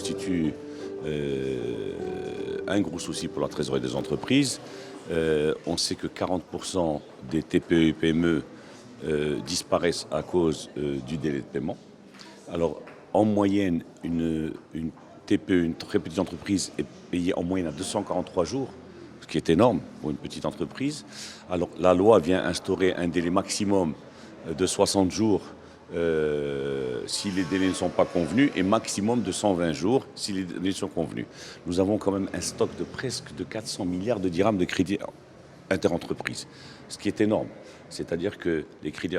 constitue un gros souci pour la trésorerie des entreprises. On sait que 40% des TPE et PME disparaissent à cause du délai de paiement. Alors, en moyenne, une TPE, une très petite entreprise, est payée en moyenne à 243 jours, ce qui est énorme pour une petite entreprise. Alors, la loi vient instaurer un délai maximum de 60 jours si les délais ne sont pas convenus et maximum de 120 jours si les délais sont convenus. Nous avons quand même un stock de presque de 400 milliards de dirhams de crédits interentreprises, ce qui est énorme. C'est-à-dire que les crédits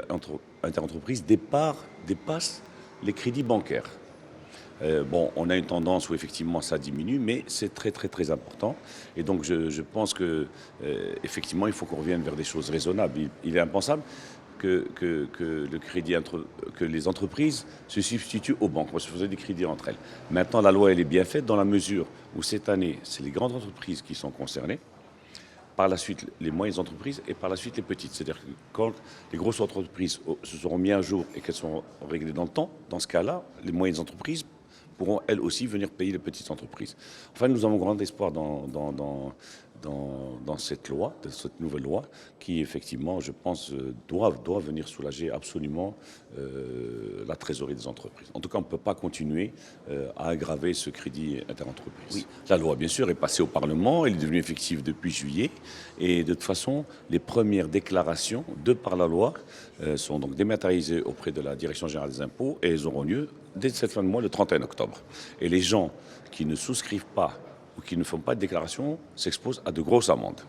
interentreprises dépassent les crédits bancaires. On a une tendance où effectivement ça diminue, mais c'est très très très important. Et donc je pense que effectivement il faut qu'on revienne vers des choses raisonnables. Il est impensable que les entreprises se substituent aux banques. Moi, je faisais des crédits entre elles. Maintenant, la loi elle est bien faite dans la mesure où cette année, c'est les grandes entreprises qui sont concernées. Par la suite, les moyennes entreprises et par la suite les petites. C'est-à-dire que quand les grosses entreprises se seront mises à jour et qu'elles seront réglées dans le temps, dans ce cas-là, les moyennes entreprises pourront elles aussi venir payer les petites entreprises. Enfin, nous avons grand espoir dans cette loi, de cette nouvelle loi, qui effectivement, je pense, doit venir soulager absolument la trésorerie des entreprises. En tout cas, on ne peut pas continuer à aggraver ce crédit interentreprise. Oui. La loi, bien sûr, est passée au Parlement, elle est devenue effective depuis juillet, et de toute façon, les premières déclarations, de par la loi, sont donc dématérialisées auprès de la Direction générale des impôts, et elles auront lieu dès cette fin de mois, le 31 octobre. Et les gens qui ne souscrivent pas ou qui ne font pas de déclaration s'exposent à de grosses amendes.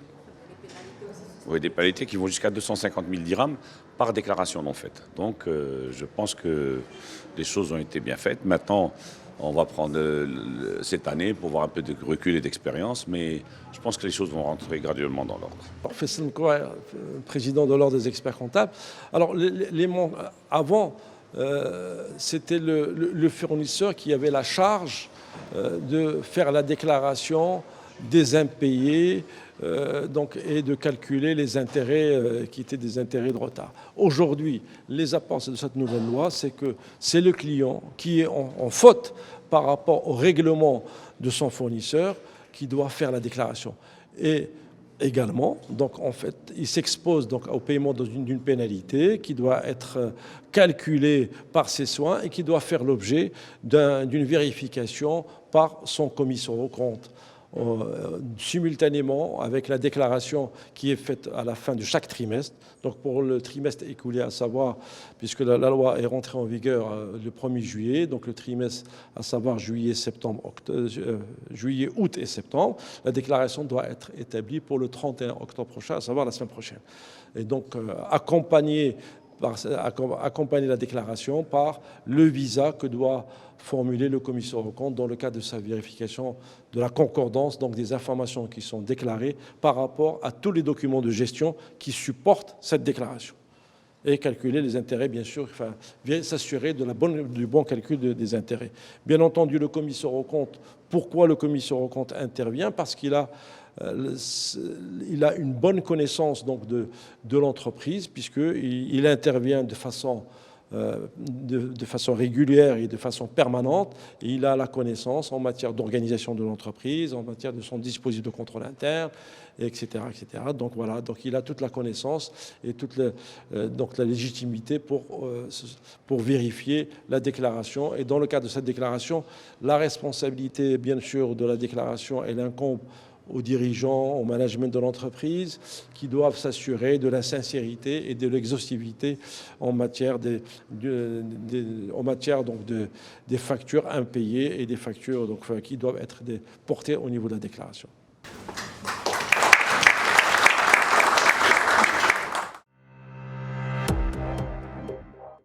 Oui, des pénalités qui vont jusqu'à 250 000 dirhams par déclaration non faite. Donc je pense que les choses ont été bien faites. Maintenant, on va prendre cette année pour voir un peu de recul et d'expérience, mais je pense que les choses vont rentrer graduellement dans l'ordre. Faisal Mkoua, président de l'Ordre des experts comptables. Alors, avant, c'était le fournisseur qui avait la charge de faire la déclaration des impayés et de calculer les intérêts qui étaient des intérêts de retard. Aujourd'hui, les apports de cette nouvelle loi, c'est que c'est le client qui est en faute par rapport au règlement de son fournisseur qui doit faire la déclaration. Et également, donc en fait, il s'expose donc au paiement d'une pénalité qui doit être calculée par ses soins et qui doit faire l'objet d'une vérification par son commissaire aux comptes. Simultanément avec la déclaration qui est faite à la fin de chaque trimestre. Donc pour le trimestre écoulé, à savoir, puisque la loi est rentrée en vigueur le 1er juillet, donc le trimestre, à savoir juillet, août et septembre, la déclaration doit être établie pour le 31 octobre prochain, à savoir la semaine prochaine. Et donc accompagner la déclaration par le visa que doit formuler le commissaire aux comptes dans le cadre de sa vérification de la concordance donc des informations qui sont déclarées par rapport à tous les documents de gestion qui supportent cette déclaration. Et calculer les intérêts, bien sûr, s'assurer du bon calcul des intérêts. Bien entendu, le commissaire aux comptes, pourquoi le commissaire aux comptes intervient? Parce qu'il a une bonne connaissance donc, de l'entreprise, puisqu'il intervient de façon régulière et de façon permanente. Et il a la connaissance en matière d'organisation de l'entreprise, en matière de son dispositif de contrôle interne, etc. etc. Donc voilà, donc il a toute la connaissance et toute donc la légitimité pour vérifier la déclaration. Et dans le cadre de cette déclaration, la responsabilité, bien sûr, de la déclaration, elle incombe aux dirigeants, au management de l'entreprise, qui doivent s'assurer de la sincérité et de l'exhaustivité en matière des factures impayées et des factures donc, qui doivent être portées au niveau de la déclaration.